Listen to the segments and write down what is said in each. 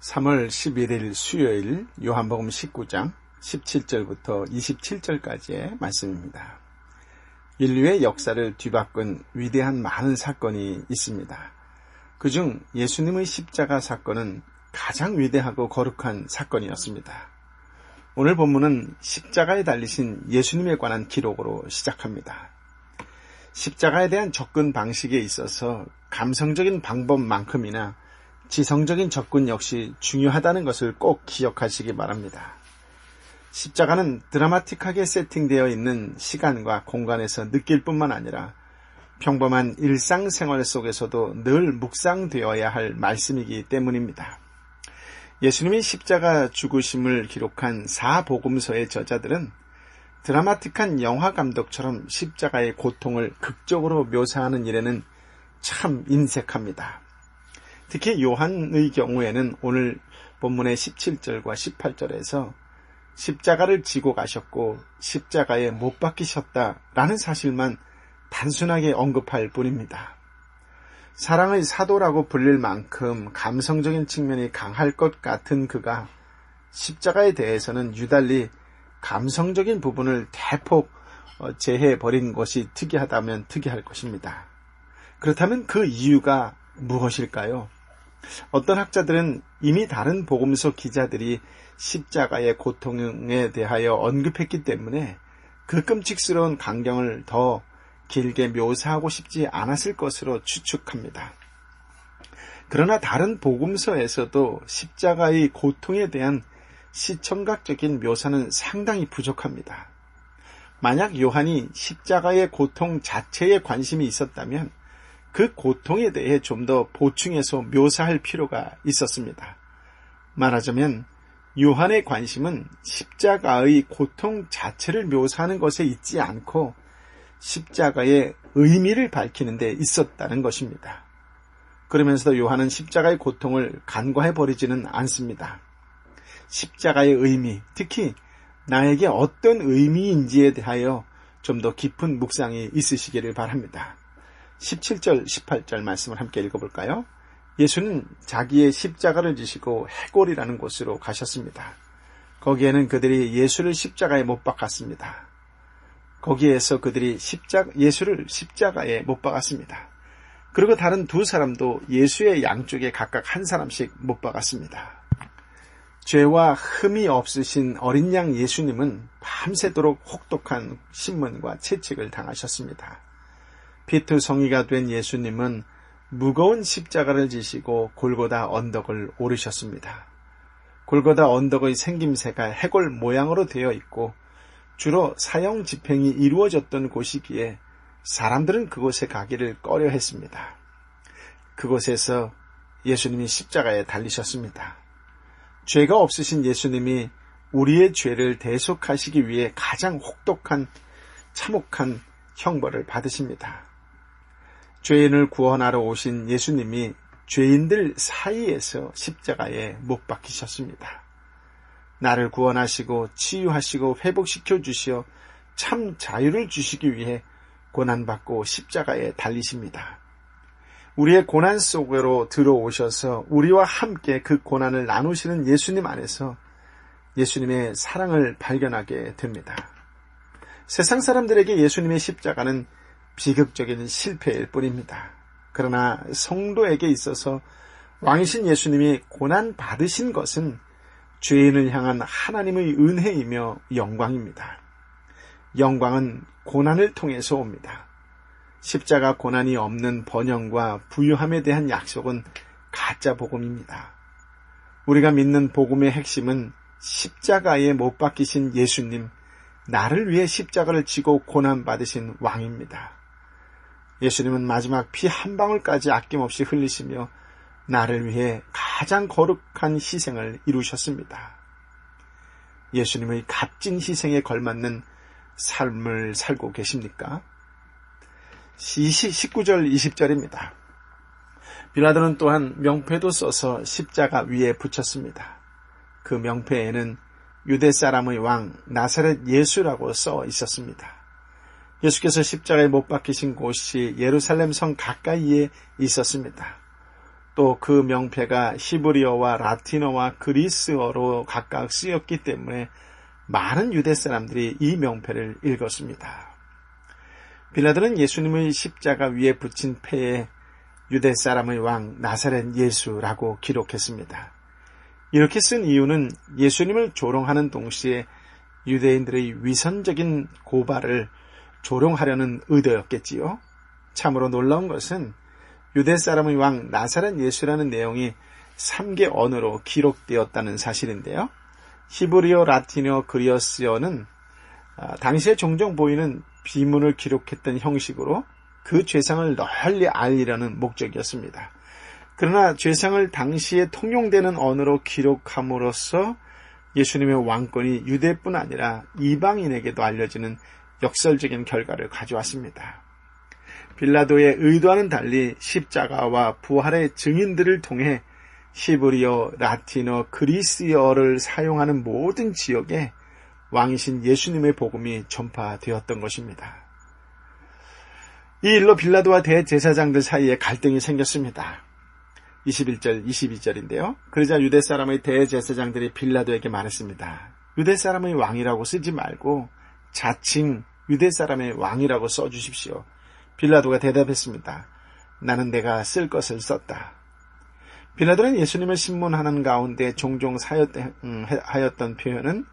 3월 11일 수요일 요한복음 19장 17절부터 27절까지의 말씀입니다. 인류의 역사를 뒤바꾼 위대한 많은 사건이 있습니다. 그중 예수님의 십자가 사건은 가장 위대하고 거룩한 사건이었습니다. 오늘 본문은 십자가에 달리신 예수님에 관한 기록으로 시작합니다. 십자가에 대한 접근 방식에 있어서 감성적인 방법만큼이나 지성적인 접근 역시 중요하다는 것을 꼭 기억하시기 바랍니다. 십자가는 드라마틱하게 세팅되어 있는 시간과 공간에서 느낄 뿐만 아니라 평범한 일상생활 속에서도 늘 묵상되어야 할 말씀이기 때문입니다. 예수님이 십자가 죽으심을 기록한 사복음서의 저자들은 드라마틱한 영화 감독처럼 십자가의 고통을 극적으로 묘사하는 일에는 참 인색합니다. 특히 요한의 경우에는 오늘 본문의 17절과 18절에서 십자가를 지고 가셨고 십자가에 못 박히셨다라는 사실만 단순하게 언급할 뿐입니다. 사랑의 사도라고 불릴 만큼 감성적인 측면이 강할 것 같은 그가 십자가에 대해서는 유달리 감성적인 부분을 대폭 제해버린 것이 특이하다면 특이할 것입니다. 그렇다면 그 이유가 무엇일까요? 어떤 학자들은 이미 다른 복음서 기자들이 십자가의 고통에 대하여 언급했기 때문에 그 끔찍스러운 광경을 더 길게 묘사하고 싶지 않았을 것으로 추측합니다. 그러나 다른 복음서에서도 십자가의 고통에 대한 시청각적인 묘사는 상당히 부족합니다. 만약 요한이 십자가의 고통 자체에 관심이 있었다면 그 고통에 대해 좀 더 보충해서 묘사할 필요가 있었습니다. 말하자면 요한의 관심은 십자가의 고통 자체를 묘사하는 것에 있지 않고 십자가의 의미를 밝히는 데 있었다는 것입니다. 그러면서도 요한은 십자가의 고통을 간과해버리지는 않습니다. 십자가의 의미, 특히 나에게 어떤 의미인지에 대하여 좀 더 깊은 묵상이 있으시기를 바랍니다. 17절, 18절 말씀을 함께 읽어볼까요? 예수는 자기의 십자가를 지시고 해골이라는 곳으로 가셨습니다. 거기에는 그들이 예수를 십자가에 못 박았습니다. 거기에서 그들이 예수를 십자가에 못 박았습니다. 그리고 다른 두 사람도 예수의 양쪽에 각각 한 사람씩 못 박았습니다. 죄와 흠이 없으신 어린 양 예수님은 밤새도록 혹독한 신문과 채찍을 당하셨습니다. 피투성이가 된 예수님은 무거운 십자가를 지시고 골고다 언덕을 오르셨습니다. 골고다 언덕의 생김새가 해골 모양으로 되어 있고 주로 사형 집행이 이루어졌던 곳이기에 사람들은 그곳에 가기를 꺼려했습니다. 그곳에서 예수님이 십자가에 달리셨습니다. 죄가 없으신 예수님이 우리의 죄를 대속하시기 위해 가장 혹독한 참혹한 형벌을 받으십니다. 죄인을 구원하러 오신 예수님이 죄인들 사이에서 십자가에 못 박히셨습니다. 나를 구원하시고 치유하시고 회복시켜 주시어 참 자유를 주시기 위해 고난받고 십자가에 달리십니다. 우리의 고난 속으로 들어오셔서 우리와 함께 그 고난을 나누시는 예수님 안에서 예수님의 사랑을 발견하게 됩니다. 세상 사람들에게 예수님의 십자가는 비극적인 실패일 뿐입니다. 그러나 성도에게 있어서 왕이신 예수님이 고난 받으신 것은 죄인을 향한 하나님의 은혜이며 영광입니다. 영광은 고난을 통해서 옵니다. 십자가 고난이 없는 번영과 부유함에 대한 약속은 가짜 복음입니다. 우리가 믿는 복음의 핵심은 십자가에 못 박히신 예수님, 나를 위해 십자가를 지고 고난받으신 왕입니다. 예수님은 마지막 피 한 방울까지 아낌없이 흘리시며 나를 위해 가장 거룩한 희생을 이루셨습니다. 예수님의 값진 희생에 걸맞는 삶을 살고 계십니까? 19절 20절입니다. 빌라도는 또한 명패도 써서 십자가 위에 붙였습니다. 그 명패에는 유대 사람의 왕 나사렛 예수라고 써 있었습니다. 예수께서 십자가에 못 박히신 곳이 예루살렘 성 가까이에 있었습니다. 또 그 명패가 히브리어와 라틴어와 그리스어로 각각 쓰였기 때문에 많은 유대 사람들이 이 명패를 읽었습니다. 빌라도는 예수님의 십자가 위에 붙인 패에 유대 사람의 왕 나사렛 예수라고 기록했습니다. 이렇게 쓴 이유는 예수님을 조롱하는 동시에 유대인들의 위선적인 고발을 조롱하려는 의도였겠지요. 참으로 놀라운 것은 유대 사람의 왕 나사렛 예수라는 내용이 3개 언어로 기록되었다는 사실인데요. 히브리어, 라틴어, 그리스어는 당시에 종종 보이는 비문을 기록했던 형식으로 그 죄상을 널리 알리려는 목적이었습니다. 그러나 죄상을 당시에 통용되는 언어로 기록함으로써 예수님의 왕권이 유대뿐 아니라 이방인에게도 알려지는 역설적인 결과를 가져왔습니다. 빌라도의 의도와는 달리 십자가와 부활의 증인들을 통해 히브리어, 라틴어, 그리스어를 사용하는 모든 지역에 왕이신 예수님의 복음이 전파되었던 것입니다. 이 일로 빌라도와 대제사장들 사이에 갈등이 생겼습니다. 21절, 22절인데요. 그러자 유대 사람의 대제사장들이 빌라도에게 말했습니다. 유대 사람의 왕이라고 쓰지 말고 자칭 유대 사람의 왕이라고 써주십시오. 빌라도가 대답했습니다. 나는 내가 쓸 것을 썼다. 빌라도는 예수님을 신문하는 가운데 종종 하였던 표현은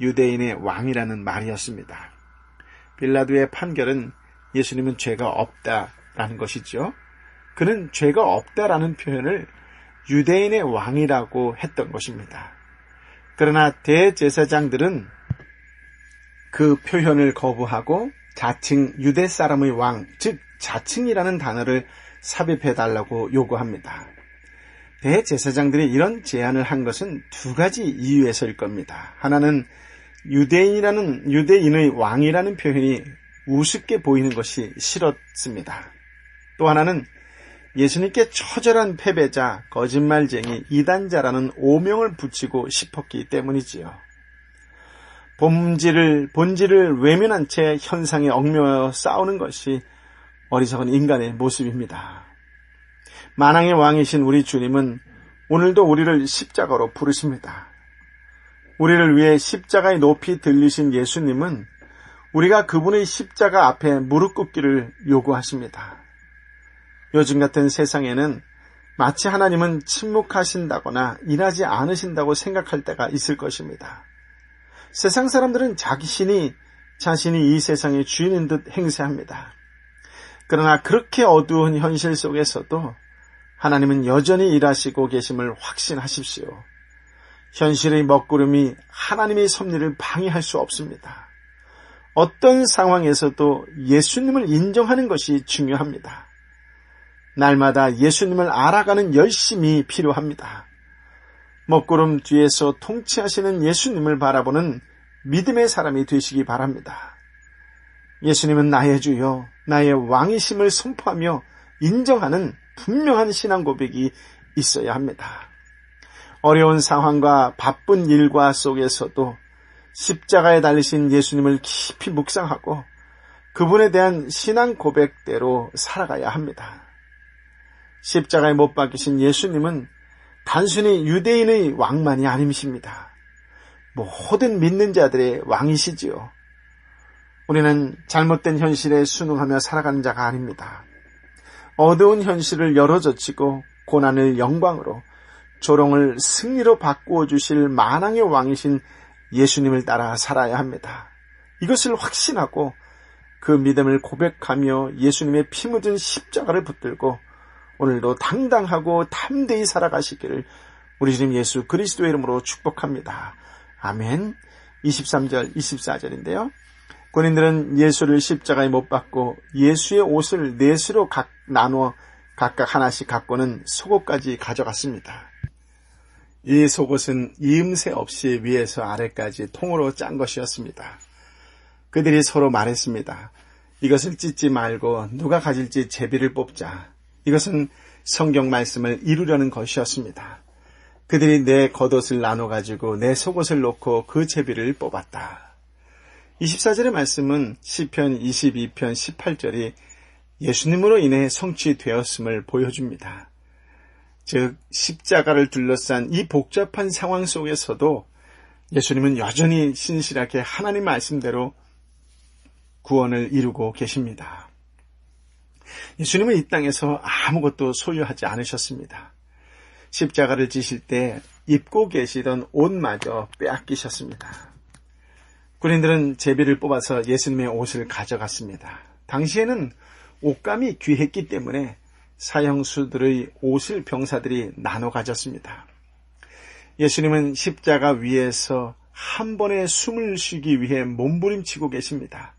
유대인의 왕이라는 말이었습니다. 빌라도의 판결은 예수님은 죄가 없다라는 것이죠. 그는 죄가 없다라는 표현을 유대인의 왕이라고 했던 것입니다. 그러나 대제사장들은 그 표현을 거부하고 자칭 유대 사람의 왕, 즉 자칭이라는 단어를 삽입해달라고 요구합니다. 대제사장들이 이런 제안을 한 것은 두 가지 이유에서일 겁니다. 하나는 유대인의 왕이라는 표현이 우습게 보이는 것이 싫었습니다. 또 하나는 예수님께 처절한 패배자, 거짓말쟁이, 이단자라는 오명을 붙이고 싶었기 때문이지요. 본질을 외면한 채 현상에 얽매여 싸우는 것이 어리석은 인간의 모습입니다. 만왕의 왕이신 우리 주님은 오늘도 우리를 십자가로 부르십니다. 우리를 위해 십자가의 높이 들리신 예수님은 우리가 그분의 십자가 앞에 무릎 꿇기를 요구하십니다. 요즘 같은 세상에는 마치 하나님은 침묵하신다거나 일하지 않으신다고 생각할 때가 있을 것입니다. 세상 사람들은 자신이 이 세상의 주인인 듯 행세합니다. 그러나 그렇게 어두운 현실 속에서도 하나님은 여전히 일하시고 계심을 확신하십시오. 현실의 먹구름이 하나님의 섭리를 방해할 수 없습니다. 어떤 상황에서도 예수님을 인정하는 것이 중요합니다. 날마다 예수님을 알아가는 열심이 필요합니다. 먹구름 뒤에서 통치하시는 예수님을 바라보는 믿음의 사람이 되시기 바랍니다. 예수님은 나의 주요, 나의 왕이심을 선포하며 인정하는 분명한 신앙 고백이 있어야 합니다. 어려운 상황과 바쁜 일과 속에서도 십자가에 달리신 예수님을 깊이 묵상하고 그분에 대한 신앙 고백대로 살아가야 합니다. 십자가에 못 박히신 예수님은 단순히 유대인의 왕만이 아니십니다. 모든 믿는 자들의 왕이시지요. 우리는 잘못된 현실에 순응하며 살아가는 자가 아닙니다. 어두운 현실을 열어젖히고 고난을 영광으로, 조롱을 승리로 바꾸어 주실 만왕의 왕이신 예수님을 따라 살아야 합니다. 이것을 확신하고 그 믿음을 고백하며 예수님의 피 묻은 십자가를 붙들고 오늘도 당당하고 담대히 살아가시기를 우리 주님 예수 그리스도의 이름으로 축복합니다. 아멘. 23절, 24절인데요. 군인들은 예수를 십자가에 못 박고 예수의 옷을 넷으로 나누어 각각 하나씩 갖고는 속옷까지 가져갔습니다. 이 속옷은 이음새 없이 위에서 아래까지 통으로 짠 것이었습니다. 그들이 서로 말했습니다. 이것을 찢지 말고 누가 가질지 제비를 뽑자. 이것은 성경 말씀을 이루려는 것이었습니다. 그들이 내 겉옷을 나눠가지고 내 속옷을 놓고 그 제비를 뽑았다. 24절의 말씀은 시편 22편 18절이 예수님으로 인해 성취되었음을 보여줍니다. 즉 십자가를 둘러싼 이 복잡한 상황 속에서도 예수님은 여전히 신실하게 하나님 말씀대로 구원을 이루고 계십니다. 예수님은 이 땅에서 아무것도 소유하지 않으셨습니다. 십자가를 지실 때 입고 계시던 옷마저 빼앗기셨습니다. 군인들은 제비를 뽑아서 예수님의 옷을 가져갔습니다. 당시에는 옷감이 귀했기 때문에 사형수들의 옷을 병사들이 나눠 가졌습니다. 예수님은 십자가 위에서 한 번에 숨을 쉬기 위해 몸부림치고 계십니다.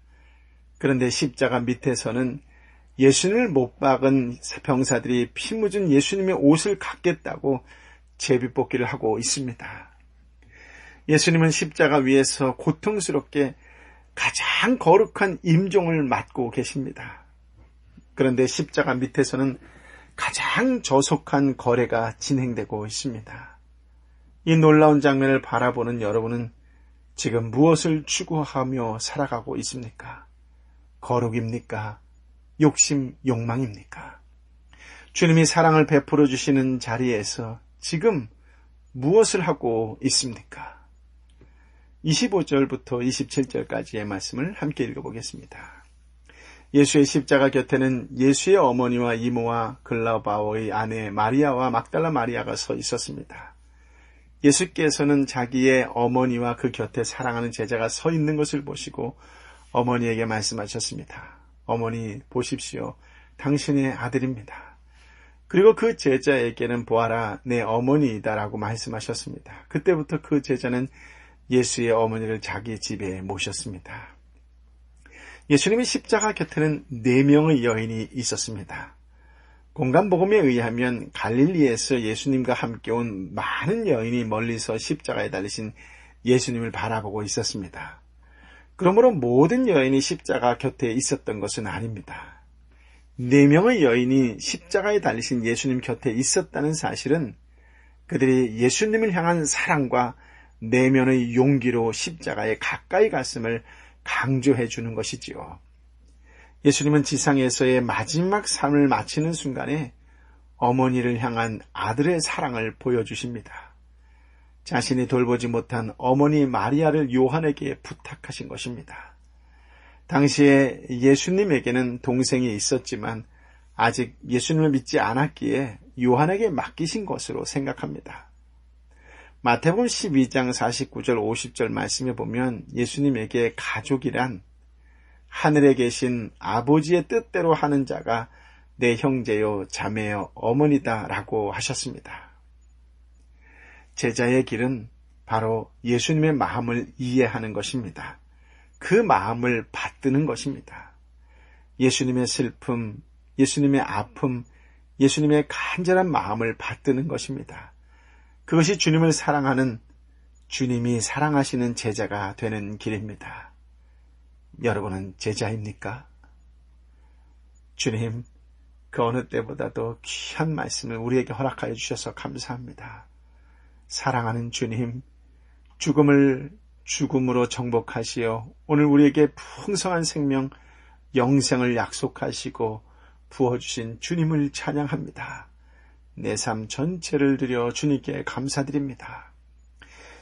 그런데 십자가 밑에서는 예수님을 못 박은 병사들이 피 묻은 예수님의 옷을 갖겠다고 제비뽑기를 하고 있습니다. 예수님은 십자가 위에서 고통스럽게 가장 거룩한 임종을 맞고 계십니다. 그런데 십자가 밑에서는 가장 저속한 거래가 진행되고 있습니다. 이 놀라운 장면을 바라보는 여러분은 지금 무엇을 추구하며 살아가고 있습니까? 거룩입니까? 욕심, 욕망입니까? 주님이 사랑을 베풀어 주시는 자리에서 지금 무엇을 하고 있습니까? 25절부터 27절까지의 말씀을 함께 읽어보겠습니다. 예수의 십자가 곁에는 예수의 어머니와 이모와 글라바오의 아내 마리아와 막달라 마리아가 서 있었습니다. 예수께서는 자기의 어머니와 그 곁에 사랑하는 제자가 서 있는 것을 보시고 어머니에게 말씀하셨습니다. 어머니 보십시오. 당신의 아들입니다. 그리고 그 제자에게는 보아라 내 어머니이다라고 말씀하셨습니다. 그때부터 그 제자는 예수의 어머니를 자기 집에 모셨습니다. 예수님의 십자가 곁에는 4명의 여인이 있었습니다. 공간복음에 의하면 갈릴리에서 예수님과 함께 온 많은 여인이 멀리서 십자가에 달리신 예수님을 바라보고 있었습니다. 그러므로 모든 여인이 십자가 곁에 있었던 것은 아닙니다. 4명의 여인이 십자가에 달리신 예수님 곁에 있었다는 사실은 그들이 예수님을 향한 사랑과 내면의 용기로 십자가에 가까이 갔음을 강조해 주는 것이지요. 예수님은 지상에서의 마지막 삶을 마치는 순간에 어머니를 향한 아들의 사랑을 보여주십니다. 자신이 돌보지 못한 어머니 마리아를 요한에게 부탁하신 것입니다. 당시에 예수님에게는 동생이 있었지만 아직 예수님을 믿지 않았기에 요한에게 맡기신 것으로 생각합니다. 마태복음 12장 49절 50절 말씀에 보면 예수님에게 가족이란 하늘에 계신 아버지의 뜻대로 하는 자가 내 형제요 자매요 어머니다 라고 하셨습니다. 제자의 길은 바로 예수님의 마음을 이해하는 것입니다. 그 마음을 받드는 것입니다. 예수님의 슬픔, 예수님의 아픔, 예수님의 간절한 마음을 받드는 것입니다. 그것이 주님을 사랑하는, 주님이 사랑하시는 제자가 되는 길입니다. 여러분은 제자입니까? 주님, 그 어느 때보다도 귀한 말씀을 우리에게 허락하여 주셔서 감사합니다. 사랑하는 주님, 죽음을 죽음으로 정복하시어 오늘 우리에게 풍성한 생명, 영생을 약속하시고 부어주신 주님을 찬양합니다. 내 삶 전체를 드려 주님께 감사드립니다.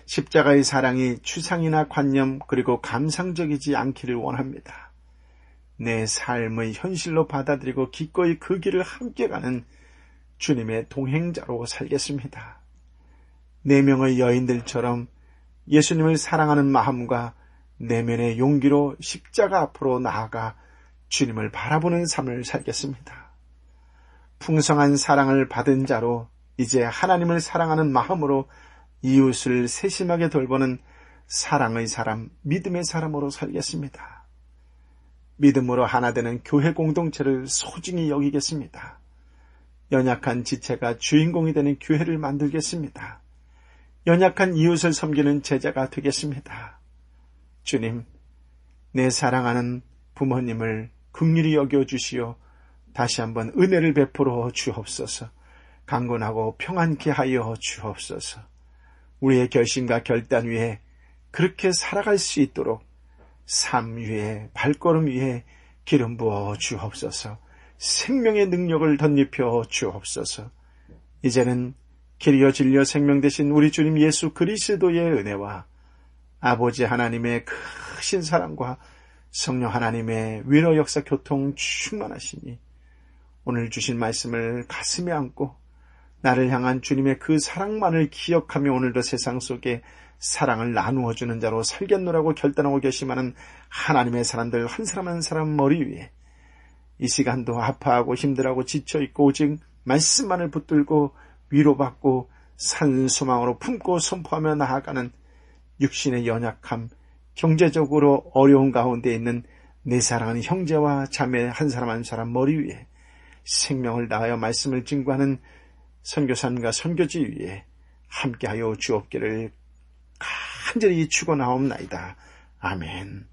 십자가의 사랑이 추상이나 관념 그리고 감상적이지 않기를 원합니다. 내 삶의 현실로 받아들이고 기꺼이 그 길을 함께 가는 주님의 동행자로 살겠습니다. 4명의 여인들처럼 예수님을 사랑하는 마음과 내면의 용기로 십자가 앞으로 나아가 주님을 바라보는 삶을 살겠습니다. 풍성한 사랑을 받은 자로 이제 하나님을 사랑하는 마음으로 이웃을 세심하게 돌보는 사랑의 사람, 믿음의 사람으로 살겠습니다. 믿음으로 하나 되는 교회 공동체를 소중히 여기겠습니다. 연약한 지체가 주인공이 되는 교회를 만들겠습니다. 연약한 이웃을 섬기는 제자가 되겠습니다. 주님, 내 사랑하는 부모님을 긍휼히 여겨주시어 다시 한번 은혜를 베풀어 주옵소서. 강건하고 평안케 하여 주옵소서. 우리의 결심과 결단 위에 그렇게 살아갈 수 있도록 삶 위에 발걸음 위에 기름 부어 주옵소서. 생명의 능력을 덧입혀 주옵소서. 이제는 길이요 진리요 생명 되신 우리 주님 예수 그리스도의 은혜와 아버지 하나님의 크신 사랑과 성령 하나님의 위로 역사 교통 충만하시니 오늘 주신 말씀을 가슴에 안고 나를 향한 주님의 그 사랑만을 기억하며 오늘도 세상 속에 사랑을 나누어주는 자로 살겠노라고 결단하고 결심하는 하나님의 사람들 한 사람 한 사람 머리 위에 이 시간도 아파하고 힘들어하고 지쳐있고 오직 말씀만을 붙들고 위로받고 산소망으로 품고 선포하며 나아가는 육신의 연약함, 경제적으로 어려운 가운데 있는 내 사랑하는 형제와 자매 한 사람 한 사람 머리 위에 생명을 다하여 말씀을 증거하는 선교사님과 선교지 위에 함께하여 주옵기를 간절히 축원하옵나이다. 아멘.